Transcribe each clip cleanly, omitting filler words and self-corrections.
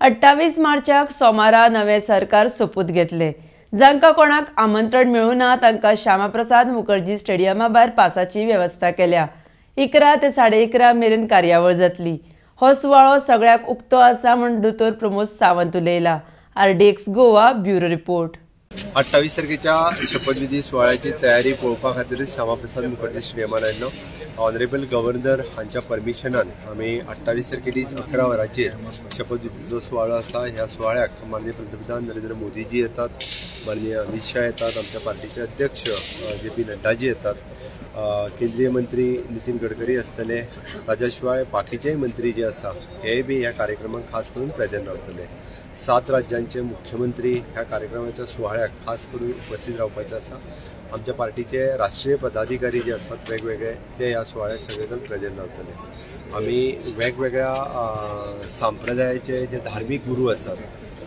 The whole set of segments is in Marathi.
28 मार्चाक सोमारा नवे सरकार सोपूत घेतले। जांकां कोणाक आमंत्रण मेळूं ना तांकां श्यामाप्रसाद मुखर्जी स्टेडियमा भायर पासाची व्यवस्था केल्या। 11 ते 11:30 मेरेन कार्यावळ जातली। हो सुवाळो सगळ्याक उक्तो आसा म्हण दोतोर प्रमोद सावंत उलयला। RDX Goa bureau report. 28 तारखेच्या शपथविधी सुवाळ्याची तयारी पळोवपा खातीर श्यामाप्रसाद मुखर्जी स्टेडियमार आयिल्लो। ऑनरेबल गव्हर्नर हांच्या परमिशनान आमी 28 तारखे दीस 11 वरांचेर शपथविधीचो सुवाळो आसा। ह्या सुवाळ्याक माननीय पंतप्रधान नरेंद्र मोदीजी येतात, माननीय अमित शाह येतात, आमच्या पार्टीचे अध्यक्ष JP नड्डाजी येतात, केंद्रीय मंत्री नितीन गडकरी आसतले, ताज्या शिवाय बाकीचेय मंत्री जे आसा हे बी ह्या कार्यक्रमाक खास करून प्रेजेंट रावतले। 7 राज्यांचे मुख्यमंत्री ह्या कार्यक्रमाच्या सुवाळ्याक खास करून उपस्थित रावपाचे आसा। आमच्या पार्टीचे राष्ट्रीय पदाधिकारी जे आसात वेगवेगळे ते ह्या सुवाळ्याक सगळेजण प्रेजेंट रावतले। आमी वेगवेगळ्या संप्रदायाचे जे धार्मिक गुरू आसात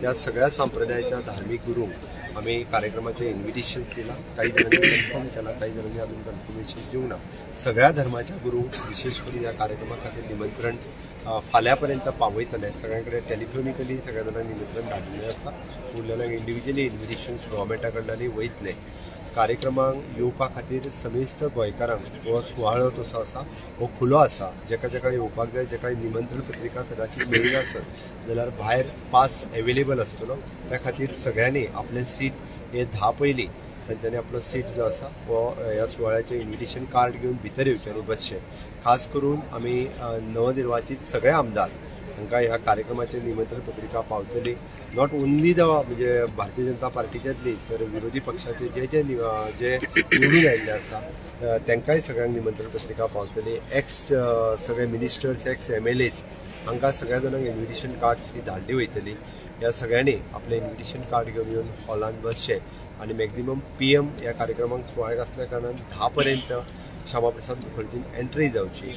त्या सगळ्या संप्रदायाच्या धार्मिक गुरूंक आमी कार्यक्रमाचे इन्व्हिटेशन दिला। काही जणांनी कन्फर्म केला, काही जणांनी अजून कन्फर्मेशन दिवंक ना। सगळ्या धर्माच्या गुरूंक विशेष करून ह्या कार्यक्रमा खातीर निमंत्रण फाल्यांपर्यंत पावयतले। सगळ्यांकडे टेलिफोनिकली सगळ्या जाणांक निमंत्रण धाडिल्लें आसा। उरलेल्यांक इंडिव्हिज्युअली इन्व्हिटेशन्स गव्हर्मेंटा कडल्यानूय वयतले। कार्यक्रमाक येवपा खातीर समेस्त गोंयकारांक हो सुवाळो तसो आसा, हो खुलो आसा। जेका जेका येवपाक जाय, जेका निमंत्रण पत्रिका कदाचित मेळ्ळी नासत जाल्यार भायर पास अवेलेबल आसतलो। त्या खातीर सगळ्यांनी आपलें सीट हे 10 पयलीं तांच्यांनी आपलो सीट जो आसा हो ह्या सुवाळ्याचे इन्व्हिटेशन कार्ड घेवन भितर येवचें आनी बसचें। खास करून आमी नवनिर्वाचित सगळे आमदार तांकां ह्या कार्यक्रमाचे निमंत्रण पत्रिका पावतली। नॉट ओन्ली म्हणजे भारतीय जनता पार्टीचेच न्ही तर विरोधी पक्षाचे जे जे निवडून आयिल्ले आसा तांकांय सगळ्यांक निमंत्रण पत्रिका पावतली। एक्स सगळे मिनिस्टर्स, एक्स MLAs हांकां सगळ्या जाणांक इन्व्हिटेशन कार्ड्स ही धाडली वयतली। ह्या सगळ्यांनी आपले इन्व्हिटेशन कार्ड घेवन येवन हॉलांत बसचें आनी मॅक्झिमम PM ह्या कार्यक्रमाक सुवाळ्याक आसल्या कारणान 10 पर्यंत श्यामाप्रसाद मुखर्जीन एंट्री जावची।